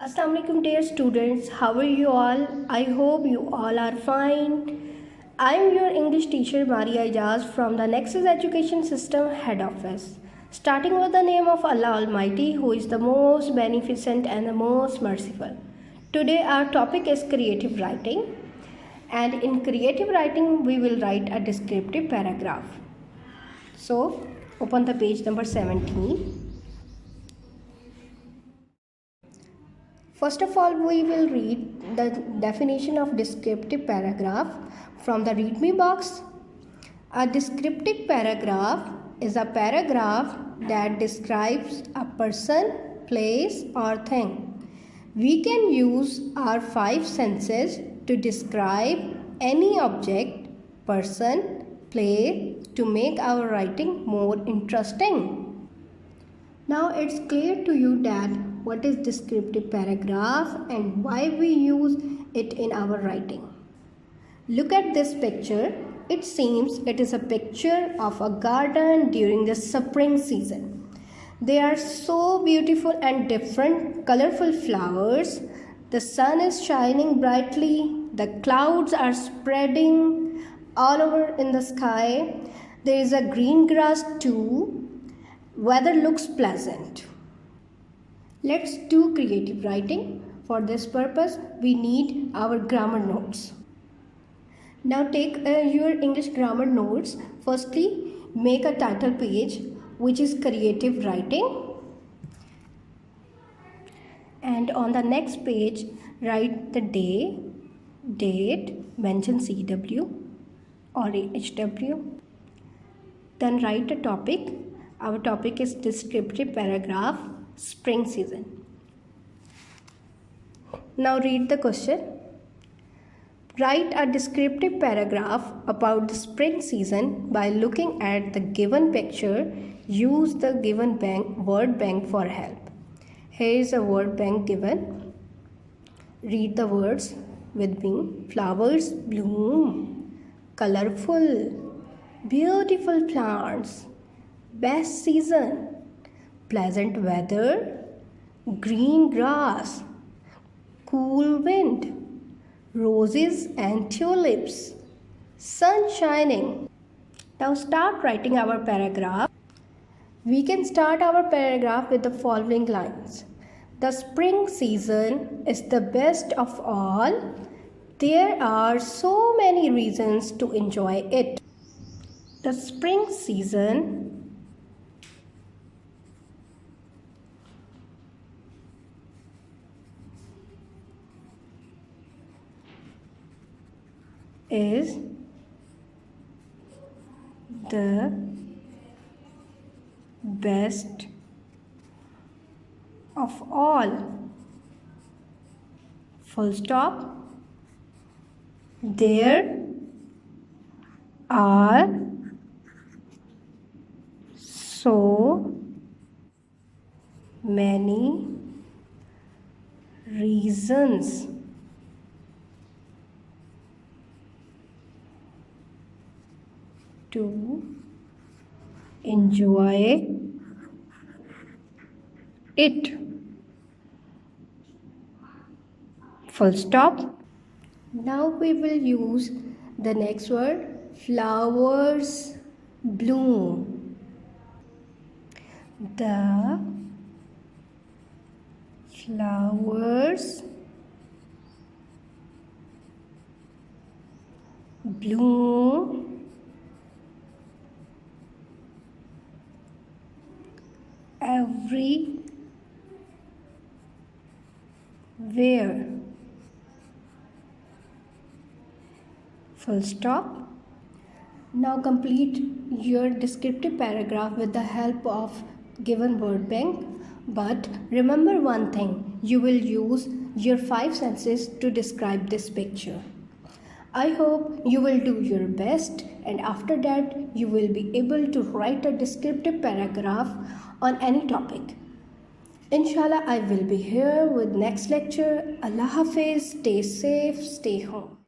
Assalamu alaikum dear students, how are you all? I hope you all are fine. I am your English teacher Maria Ijaz from the Nexus Education System Head Office. Starting with the name of Allah Almighty, who is the most beneficent and the most merciful. Today our topic is creative writing, and in creative writing we will write a descriptive paragraph. So open the page number 17. First of all, we will read the definition of descriptive paragraph from the readme box. A descriptive paragraph is a paragraph that describes a person, place or thing. We can use our five senses to describe any object, person, place to make our writing more interesting. Now it's clear to you that what is descriptive paragraph and why we use it in our writing. Look at this picture. It seems it is a picture of a garden during the spring season. They are so beautiful and different colorful flowers. The sun is shining brightly. The clouds are spreading all over in the sky. There is a green grass too. Weather looks pleasant. Let's do creative writing. For this purpose, we need our grammar notes. Now take your English grammar notes. Firstly, make a title page which is creative writing. And on the next page, write the day, date, mention CW or HW. Then write a topic. Our topic is descriptive paragraph, spring season. Now read the question. Write a descriptive paragraph about the spring season by looking at the given picture. Use the given word bank for help. Here is a word bank given. Read the words with me. Flowers bloom, colorful, beautiful plants, best season, pleasant weather, green grass, cool wind, roses and tulips, sun shining. Now start writing our paragraph. We can start our paragraph with the following lines. The spring season is the best of all. There are so many reasons to enjoy it. The spring season is the best of all. Full stop. There are so many reasons to enjoy it. Full stop. Now we will use the next word, flowers bloom. The flowers bloom everywhere. Full stop. Now complete your descriptive paragraph with the help of given word bank. But remember one thing, you will use your five senses to describe this picture. I hope you will do your best, and after that you will be able to write a descriptive paragraph on any topic. Inshallah, I will be here with next lecture. Allah Hafiz, stay safe, stay home.